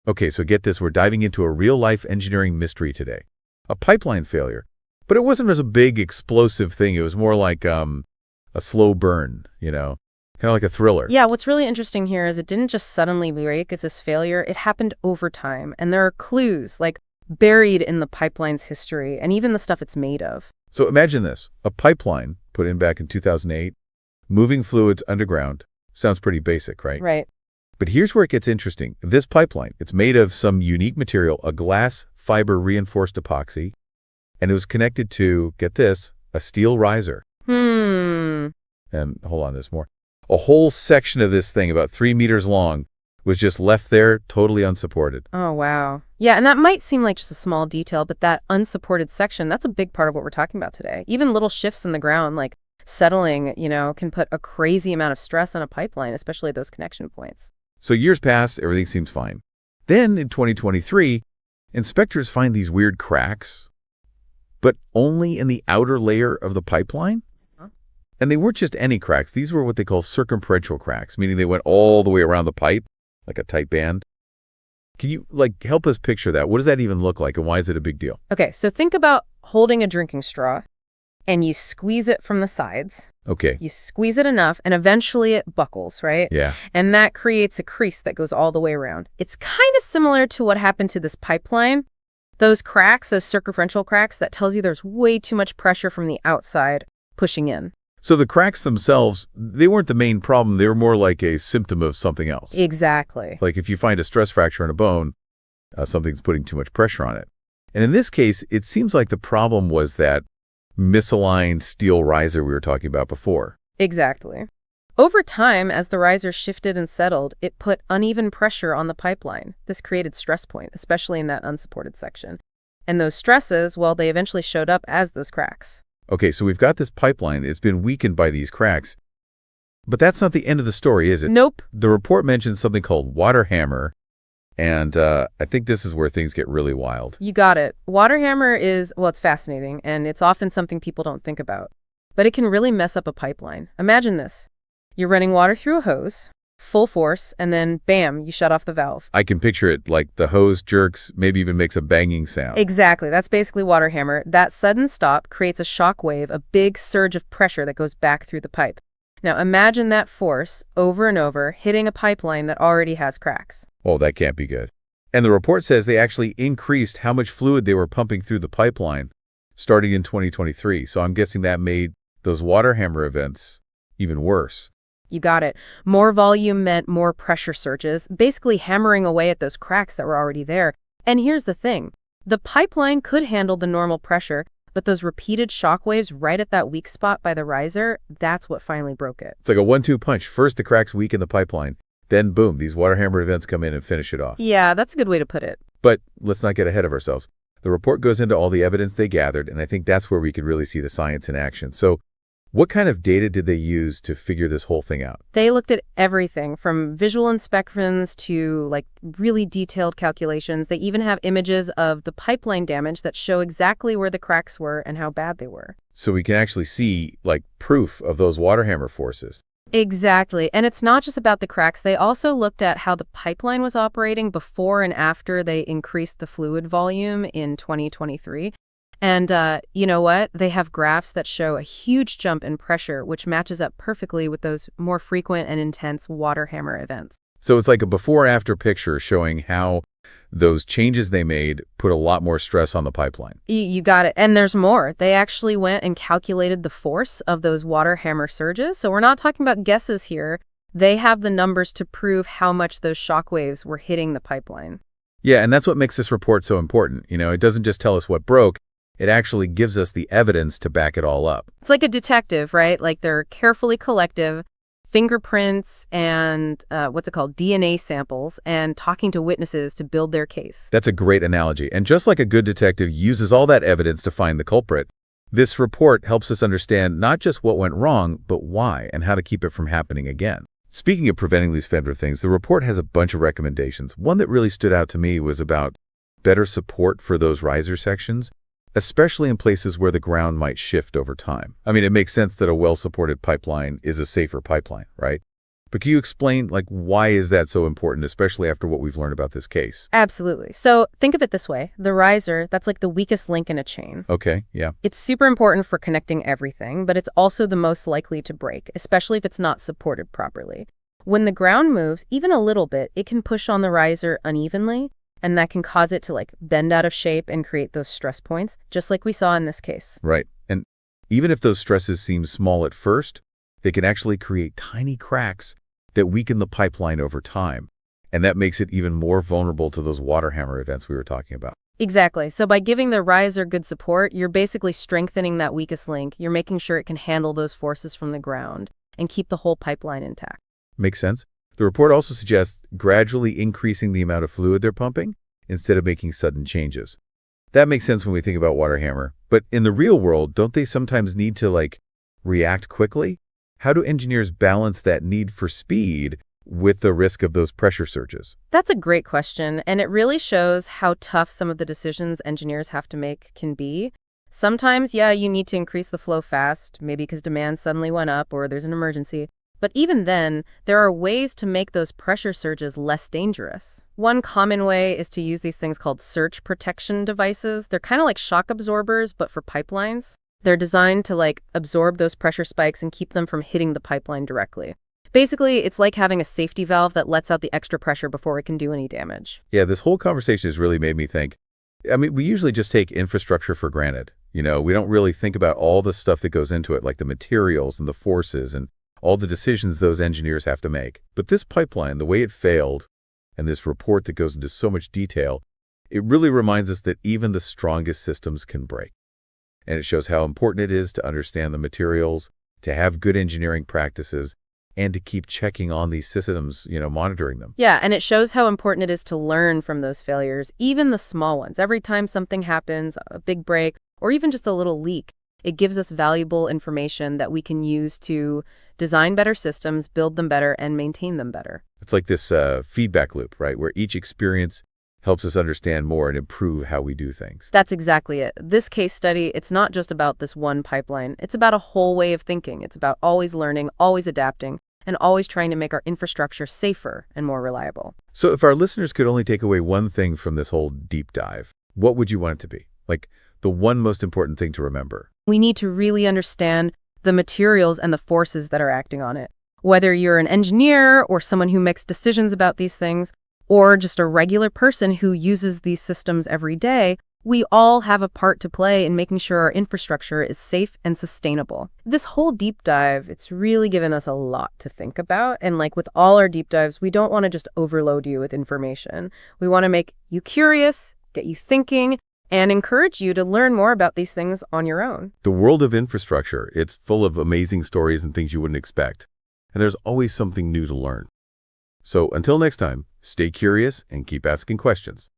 Okay, so get this. We're diving into a real-life engineering mystery today. A pipeline failure. But it wasn't as a big explosive thing. It was more like a slow burn, kind of like a thriller. Yeah, what's really interesting here is it didn't just suddenly break. It's this failure. It happened over time. And there are clues, like buried in the pipeline's history and even the stuff it's made of. So imagine this. A pipeline put in back in 2008, moving fluids underground. Sounds pretty basic, right? Right. But here's where it gets interesting. This pipeline, it's made of some unique material, a glass fiber reinforced epoxy, and it was connected to, get this, a steel riser. And hold on, there's more. A whole section of this thing, about 3 meters long, was just left there totally unsupported. Oh, wow. Yeah, and that might seem like just a small detail, but that unsupported section, that's a big part of what we're talking about today. Even little shifts in the ground, like settling, can put a crazy amount of stress on a pipeline, especially at those connection points. So years pass, everything seems fine. Then, in 2023, inspectors find these weird cracks, but only in the outer layer of the pipeline. And they weren't just any cracks. These were what they call circumferential cracks, meaning they went all the way around the pipe, like a tight band. Can you, help us picture that? What does that even look like, and why is it a big deal? Okay, so think about holding a drinking straw, and you squeeze it from the sides. Okay. You squeeze it enough, and eventually it buckles, right? Yeah. And that creates a crease that goes all the way around. It's kind of similar to what happened to this pipeline. Those cracks, those circumferential cracks, that tells you there's way too much pressure from the outside pushing in. So the cracks themselves, they weren't the main problem. They were more like a symptom of something else. Exactly. Like if you find a stress fracture in a bone, something's putting too much pressure on it. And in this case, it seems like the problem was that misaligned steel riser we were talking about before. Exactly. Over time, as the riser shifted and settled, it put uneven pressure on the pipeline. This created stress point, especially in that unsupported section. And those stresses, well, they eventually showed up as those cracks. Okay, so we've got this pipeline. It's been weakened by these cracks. But that's not the end of the story, is it? Nope. The report mentions something called water hammer, and I think this is where things get really wild. You got it. Water hammer is, well, it's fascinating, and it's often something people don't think about. But it can really mess up a pipeline. Imagine this. You're running water through a hose, full force, and then, bam, you shut off the valve. I can picture it like the hose jerks, maybe even makes a banging sound. Exactly. That's basically water hammer. That sudden stop creates a shock wave, a big surge of pressure that goes back through the pipe. Now, imagine that force over and over hitting a pipeline that already has cracks. Oh, that can't be good. And the report says they actually increased how much fluid they were pumping through the pipeline starting in 2023. So I'm guessing that made those water hammer events even worse. You got it. More volume meant more pressure surges, basically hammering away at those cracks that were already there. And here's the thing. The pipeline could handle the normal pressure, but those repeated shock waves right at that weak spot by the riser, that's what finally broke it. It's like a 1-2 punch. First, the cracks weaken the pipeline. Then, boom, these water hammer events come in and finish it off. Yeah, that's a good way to put it. But let's not get ahead of ourselves. The report goes into all the evidence they gathered, and I think that's where we could really see the science in action. So what kind of data did they use to figure this whole thing out? They looked at everything from visual inspections to really detailed calculations. They even have images of the pipeline damage that show exactly where the cracks were and how bad they were. So we can actually see proof of those water hammer forces. Exactly. And it's not just about the cracks. They also looked at how the pipeline was operating before and after they increased the fluid volume in 2023. And you know what? They have graphs that show a huge jump in pressure, which matches up perfectly with those more frequent and intense water hammer events. So it's like a before-after picture showing how those changes they made put a lot more stress on the pipeline. You got it. And there's more. They actually went and calculated the force of those water hammer surges. So we're not talking about guesses here. They have the numbers to prove how much those shock waves were hitting the pipeline. Yeah, and that's what makes this report so important. It doesn't just tell us what broke. It actually gives us the evidence to back it all up. It's like a detective, right? They're carefully collective, fingerprints and DNA samples, and talking to witnesses to build their case. That's a great analogy. And just like a good detective uses all that evidence to find the culprit, this report helps us understand not just what went wrong, but why and how to keep it from happening again. Speaking of preventing these kind of things, the report has a bunch of recommendations. One that really stood out to me was about better support for those riser sections, especially in places where the ground might shift over time. I mean, it makes sense that a well-supported pipeline is a safer pipeline, right? But can you explain, like, why is that so important, especially after what we've learned about this case? Absolutely. So think of it this way. The riser, that's like the weakest link in a chain. Okay, yeah. It's super important for connecting everything, but it's also the most likely to break, especially if it's not supported properly. When the ground moves, even a little bit, it can push on the riser unevenly, and that can cause it to like bend out of shape and create those stress points, just like we saw in this case. Right. And even if those stresses seem small at first, they can actually create tiny cracks that weaken the pipeline over time. And that makes it even more vulnerable to those water hammer events we were talking about. Exactly. So by giving the riser good support, you're basically strengthening that weakest link. You're making sure it can handle those forces from the ground and keep the whole pipeline intact. Makes sense? The report also suggests gradually increasing the amount of fluid they're pumping instead of making sudden changes. That makes sense when we think about water hammer. But in the real world, don't they sometimes need to, like, react quickly? How do engineers balance that need for speed with the risk of those pressure surges? That's a great question, and it really shows how tough some of the decisions engineers have to make can be. Sometimes, yeah, you need to increase the flow fast, maybe because demand suddenly went up or there's an emergency. But even then, there are ways to make those pressure surges less dangerous. One common way is to use these things called surge protection devices. They're kind of like shock absorbers, but for pipelines. They're designed to like absorb those pressure spikes and keep them from hitting the pipeline directly. Basically, it's like having a safety valve that lets out the extra pressure before it can do any damage. Yeah, this whole conversation has really made me think. I mean, we usually just take infrastructure for granted. You know, we don't really think about all the stuff that goes into it, like the materials and the forces and all the decisions those engineers have to make. But this pipeline, the way it failed, and this report that goes into so much detail, it really reminds us that even the strongest systems can break. And it shows how important it is to understand the materials, to have good engineering practices, and to keep checking on these systems, monitoring them. Yeah, and it shows how important it is to learn from those failures, even the small ones. Every time something happens, a big break, or even just a little leak, it gives us valuable information that we can use to design better systems, build them better, and maintain them better. It's like this feedback loop, right, where each experience helps us understand more and improve how we do things. That's exactly it. This case study, it's not just about this one pipeline. It's about a whole way of thinking. It's about always learning, always adapting, and always trying to make our infrastructure safer and more reliable. So if our listeners could only take away one thing from this whole deep dive, what would you want it to be? Like the one most important thing to remember? We need to really understand the materials and the forces that are acting on it. Whether you're an engineer or someone who makes decisions about these things, or just a regular person who uses these systems every day, we all have a part to play in making sure our infrastructure is safe and sustainable. This whole deep dive, it's really given us a lot to think about. And like with all our deep dives, we don't want to just overload you with information. We want to make you curious, get you thinking, and encourage you to learn more about these things on your own. The world of infrastructure, it's full of amazing stories and things you wouldn't expect. And there's always something new to learn. So until next time, stay curious and keep asking questions.